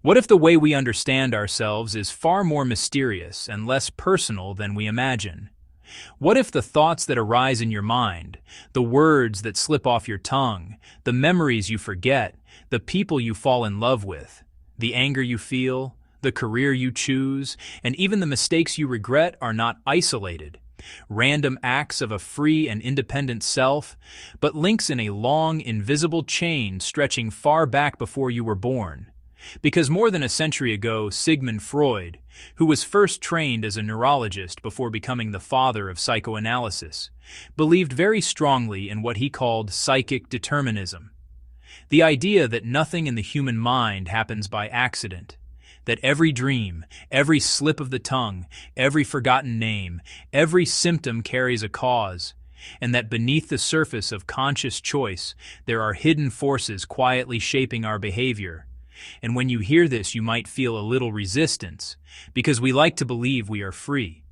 What if the way we understand ourselves is far more mysterious and less personal than we imagine? What if the thoughts that arise in your mind, the words that slip off your tongue, the memories you forget, the people you fall in love with, the anger you feel, the career you choose, and even the mistakes you regret are not isolated, random acts of a free and independent self, but links in a long, invisible chain stretching far back before you were born? Because more than a century ago, Sigmund Freud, who was first trained as a neurologist before becoming the father of psychoanalysis, believed very strongly in what he called psychic determinism. The idea that nothing in the human mind happens by accident, that every dream, every slip of the tongue, every forgotten name, every symptom carries a cause, and that beneath the surface of conscious choice there are hidden forces quietly shaping our behavior. And when you hear this, you might feel a little resistance, because we like to believe we are free.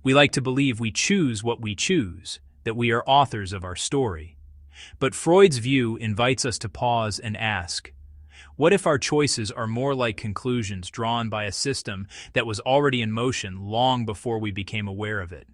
We like to believe we choose what we choose, that we are authors of our story. But Freud's view invites us to pause and ask, what if our choices are more like conclusions drawn by a system that was already in motion long before we became aware of it?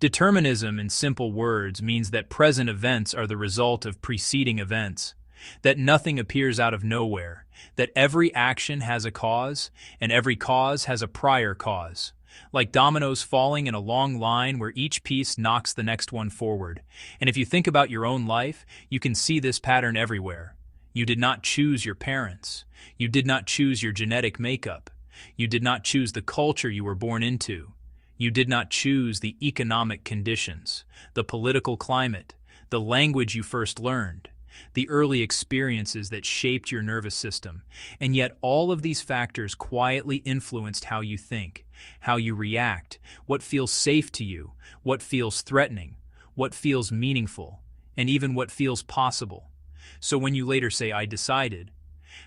Determinism, in simple words, means that present events are the result of preceding events, that nothing appears out of nowhere, that every action has a cause, and every cause has a prior cause, like dominoes falling in a long line where each piece knocks the next one forward. And if you think about your own life, you can see this pattern everywhere. You did not choose your parents. You did not choose your genetic makeup. You did not choose the culture you were born into. You did not choose the economic conditions, the political climate, the language you first learned, the early experiences that shaped your nervous system. And yet all of these factors quietly influenced how you think, how you react, what feels safe to you, what feels threatening, what feels meaningful, and even what feels possible. So when you later say, "I decided,"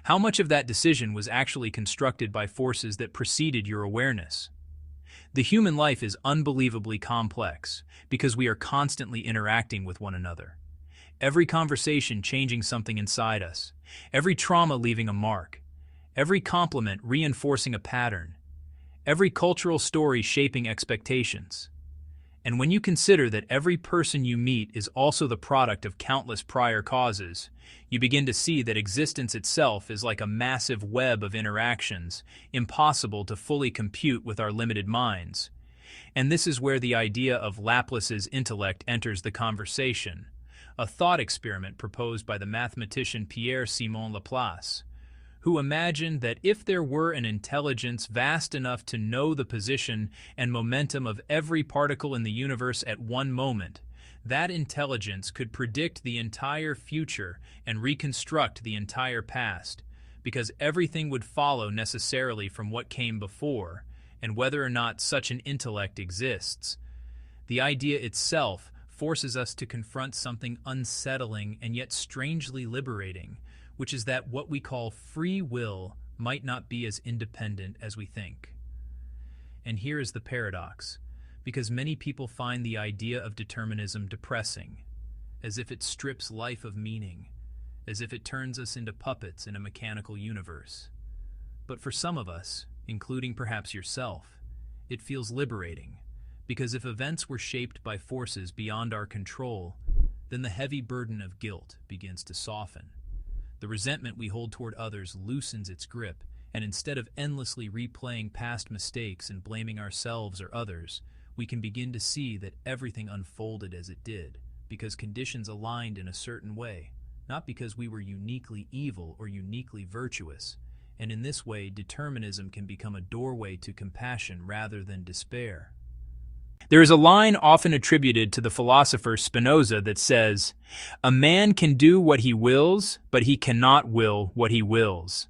how much of that decision was actually constructed by forces that preceded your awareness? The human life is unbelievably complex because we are constantly interacting with one another. Every conversation changing something inside us, every trauma leaving a mark, every compliment reinforcing a pattern, every cultural story shaping expectations. And when you consider that every person you meet is also the product of countless prior causes, you begin to see that existence itself is like a massive web of interactions, impossible to fully compute with our limited minds. And this is where the idea of Laplace's intellect enters the conversation, a thought experiment proposed by the mathematician Pierre-Simon Laplace, who imagined that if there were an intelligence vast enough to know the position and momentum of every particle in the universe at one moment, that intelligence could predict the entire future and reconstruct the entire past, because everything would follow necessarily from what came before, and whether or not such an intellect exists. The idea itself forces us to confront something unsettling and yet strangely liberating, which is that what we call free will might not be as independent as we think. And here is the paradox, because many people find the idea of determinism depressing, as if it strips life of meaning, as if it turns us into puppets in a mechanical universe. But for some of us, including perhaps yourself, it feels liberating, because if events were shaped by forces beyond our control, then the heavy burden of guilt begins to soften. The resentment we hold toward others loosens its grip, and instead of endlessly replaying past mistakes and blaming ourselves or others, we can begin to see that everything unfolded as it did, because conditions aligned in a certain way, not because we were uniquely evil or uniquely virtuous. And in this way, determinism can become a doorway to compassion rather than despair. There is a line often attributed to the philosopher Spinoza that says, "A man can do what he wills, but he cannot will what he wills."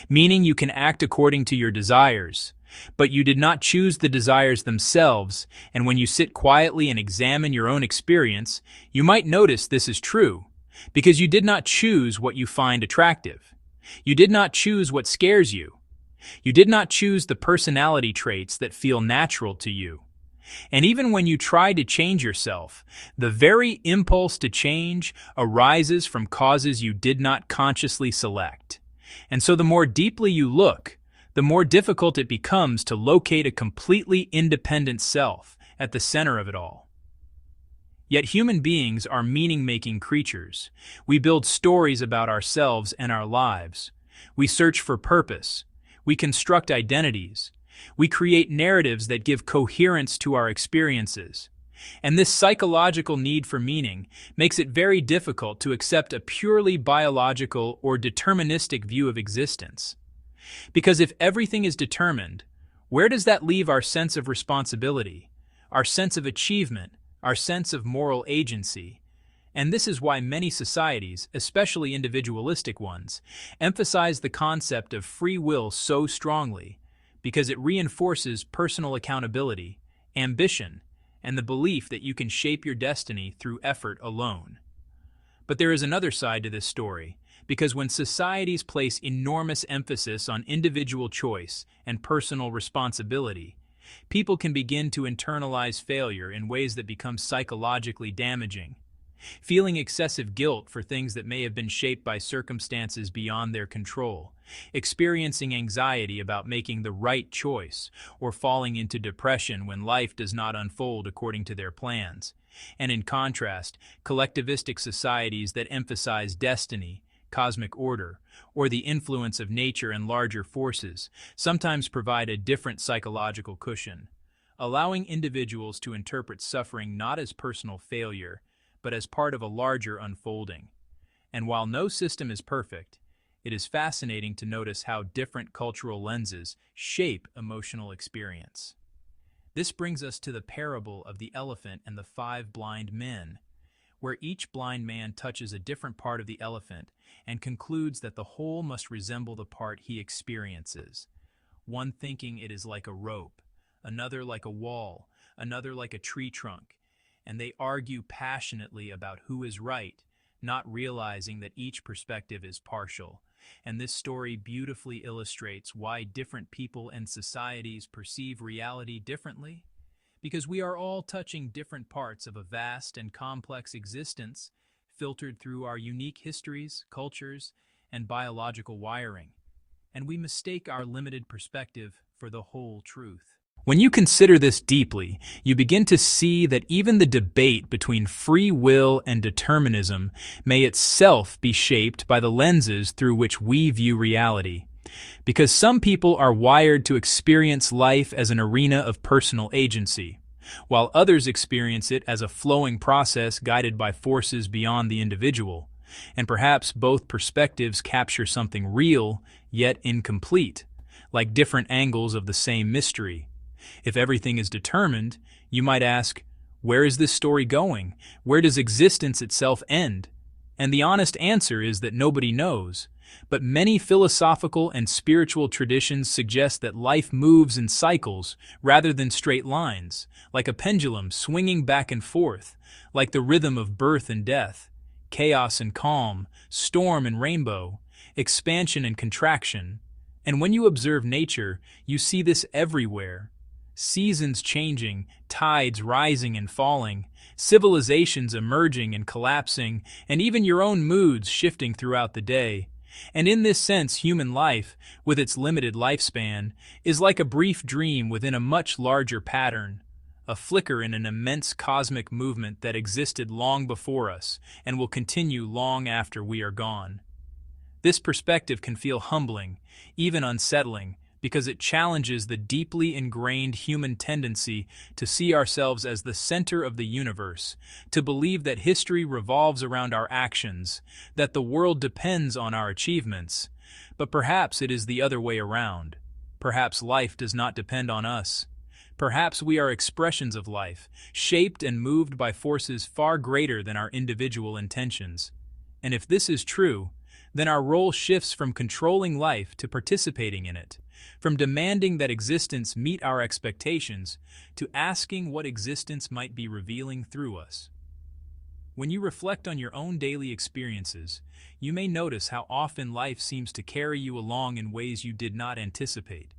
Meaning you can act according to your desires, but you did not choose the desires themselves, and when you sit quietly and examine your own experience, you might notice this is true, because you did not choose what you find attractive. You did not choose what scares you. You did not choose the personality traits that feel natural to you. And even when you try to change yourself, the very impulse to change arises from causes you did not consciously select. And so the more deeply you look, the more difficult it becomes to locate a completely independent self at the center of it all. Yet human beings are meaning-making creatures. We build stories about ourselves and our lives. We search for purpose. We construct identities. We create narratives that give coherence to our experiences. And this psychological need for meaning makes it very difficult to accept a purely biological or deterministic view of existence. Because if everything is determined, where does that leave our sense of responsibility, our sense of achievement, our sense of moral agency? And this is why many societies, especially individualistic ones, emphasize the concept of free will so strongly, because it reinforces personal accountability, ambition, and the belief that you can shape your destiny through effort alone. But there is another side to this story, because when societies place enormous emphasis on individual choice and personal responsibility, people can begin to internalize failure in ways that become psychologically damaging. Feeling excessive guilt for things that may have been shaped by circumstances beyond their control, experiencing anxiety about making the right choice, or falling into depression when life does not unfold according to their plans. And in contrast, collectivistic societies that emphasize destiny, cosmic order, or the influence of nature and larger forces sometimes provide a different psychological cushion, allowing individuals to interpret suffering not as personal failure, but as part of a larger unfolding. And while no system is perfect, it is fascinating to notice how different cultural lenses shape emotional experience. This brings us to the parable of the elephant and the 5 blind men, where each blind man touches a different part of the elephant and concludes that the whole must resemble the part he experiences. One thinking it is like a rope, another like a wall, another like a tree trunk, and they argue passionately about who is right, not realizing that each perspective is partial. And this story beautifully illustrates why different people and societies perceive reality differently. Because we are all touching different parts of a vast and complex existence, filtered through our unique histories, cultures, and biological wiring. And we mistake our limited perspective for the whole truth. When you consider this deeply, you begin to see that even the debate between free will and determinism may itself be shaped by the lenses through which we view reality. Because some people are wired to experience life as an arena of personal agency, while others experience it as a flowing process guided by forces beyond the individual. And perhaps both perspectives capture something real, yet incomplete, like different angles of the same mystery. If everything is determined, you might ask, where is this story going? Where does existence itself end? And the honest answer is that nobody knows. But many philosophical and spiritual traditions suggest that life moves in cycles rather than straight lines, like a pendulum swinging back and forth, like the rhythm of birth and death, chaos and calm, storm and rainbow, expansion and contraction. And when you observe nature, you see this everywhere. Seasons changing, tides rising and falling, civilizations emerging and collapsing, and even your own moods shifting throughout the day. And in this sense, human life, with its limited lifespan, is like a brief dream within a much larger pattern, a flicker in an immense cosmic movement that existed long before us and will continue long after we are gone. This perspective can feel humbling, even unsettling, because it challenges the deeply ingrained human tendency to see ourselves as the center of the universe, to believe that history revolves around our actions, that the world depends on our achievements. But perhaps it is the other way around. Perhaps life does not depend on us. Perhaps we are expressions of life, shaped and moved by forces far greater than our individual intentions. And if this is true, then our role shifts from controlling life to participating in it, from demanding that existence meet our expectations to asking what existence might be revealing through us. When you reflect on your own daily experiences, you may notice how often life seems to carry you along in ways you did not anticipate.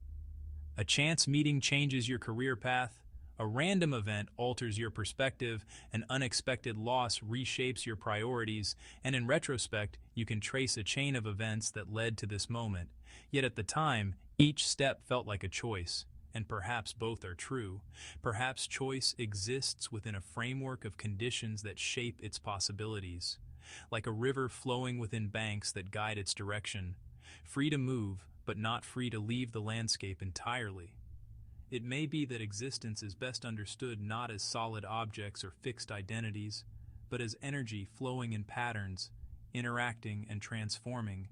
A chance meeting changes your career path, A random event alters your perspective, an unexpected loss reshapes your priorities, and in retrospect, you can trace a chain of events that led to this moment. Yet at the time, each step felt like a choice. And perhaps both are true. Perhaps choice exists within a framework of conditions that shape its possibilities. Like a river flowing within banks that guide its direction, free to move, but not free to leave the landscape entirely. It may be that existence is best understood not as solid objects or fixed identities, but as energy flowing in patterns, interacting and transforming,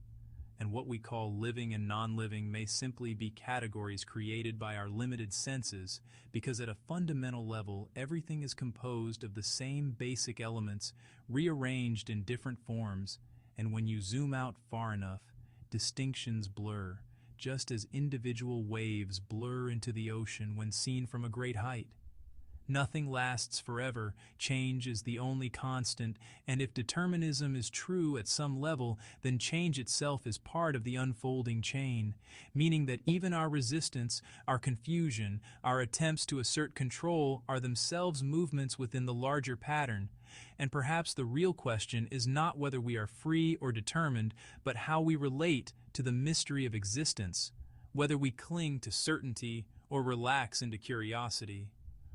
and what we call living and non-living may simply be categories created by our limited senses, because at a fundamental level, everything is composed of the same basic elements, rearranged in different forms, and when you zoom out far enough, distinctions blur, just as individual waves blur into the ocean when seen from a great height. Nothing lasts forever, change is the only constant, and if determinism is true at some level, then change itself is part of the unfolding chain, meaning that even our resistance, our confusion, our attempts to assert control are themselves movements within the larger pattern. And perhaps the real question is not whether we are free or determined, but how we relate to the mystery of existence, whether we cling to certainty or relax into curiosity,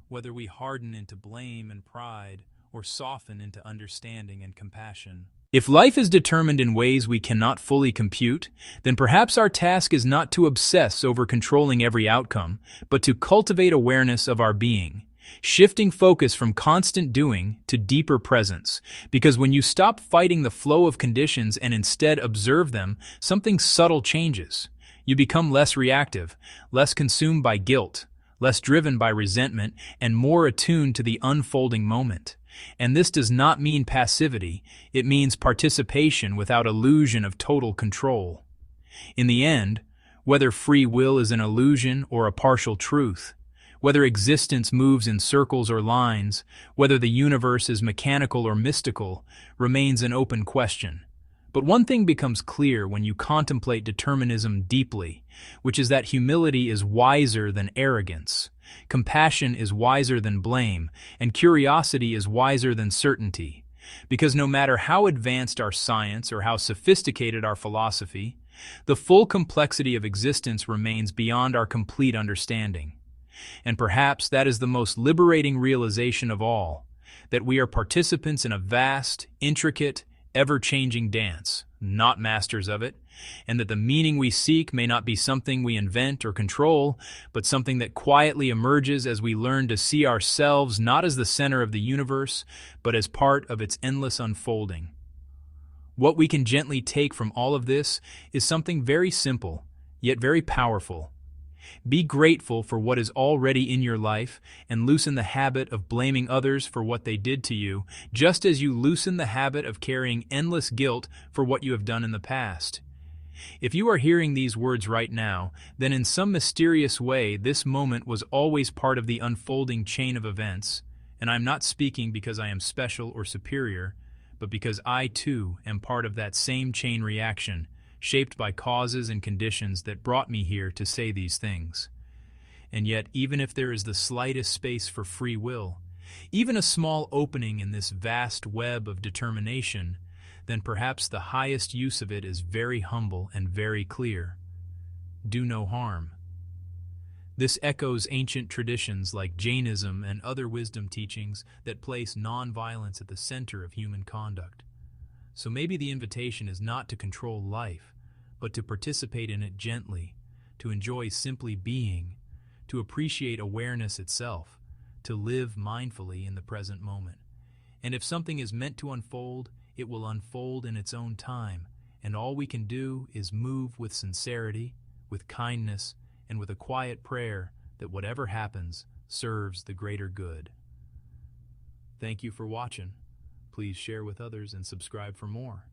whether we harden into blame and pride, or soften into understanding and compassion. If life is determined in ways we cannot fully compute, then perhaps our task is not to obsess over controlling every outcome, but to cultivate awareness of our being, shifting focus from constant doing to deeper presence. Because when you stop fighting the flow of conditions and instead observe them, something subtle changes. You become less reactive, less consumed by guilt, less driven by resentment, and more attuned to the unfolding moment. And this does not mean passivity, it means participation without illusion of total control. In the end, whether free will is an illusion or a partial truth, whether existence moves in circles or lines, whether the universe is mechanical or mystical, remains an open question. But one thing becomes clear when you contemplate determinism deeply, which is that humility is wiser than arrogance, compassion is wiser than blame, and curiosity is wiser than certainty. Because no matter how advanced our science or how sophisticated our philosophy, the full complexity of existence remains beyond our complete understanding. And perhaps that is the most liberating realization of all, that we are participants in a vast, intricate, ever-changing dance, not masters of it, and that the meaning we seek may not be something we invent or control, but something that quietly emerges as we learn to see ourselves not as the center of the universe, but as part of its endless unfolding. What we can gently take from all of this is something very simple, yet very powerful. Be grateful for what is already in your life and loosen the habit of blaming others for what they did to you, just as you loosen the habit of carrying endless guilt for what you have done in the past. If you are hearing these words right now, then in some mysterious way this moment was always part of the unfolding chain of events, and I'm not speaking because I am special or superior, but because I too am part of that same chain reaction, shaped by causes and conditions that brought me here to say these things. And yet, even if there is the slightest space for free will, even a small opening in this vast web of determination, then perhaps the highest use of it is very humble and very clear. Do no harm. This echoes ancient traditions like Jainism and other wisdom teachings that place non-violence at the center of human conduct. So maybe the invitation is not to control life, but to participate in it gently, to enjoy simply being, to appreciate awareness itself, to live mindfully in the present moment. And if something is meant to unfold, it will unfold in its own time, and all we can do is move with sincerity, with kindness, and with a quiet prayer that whatever happens serves the greater good. Thank you for watching. Please share with others and subscribe for more.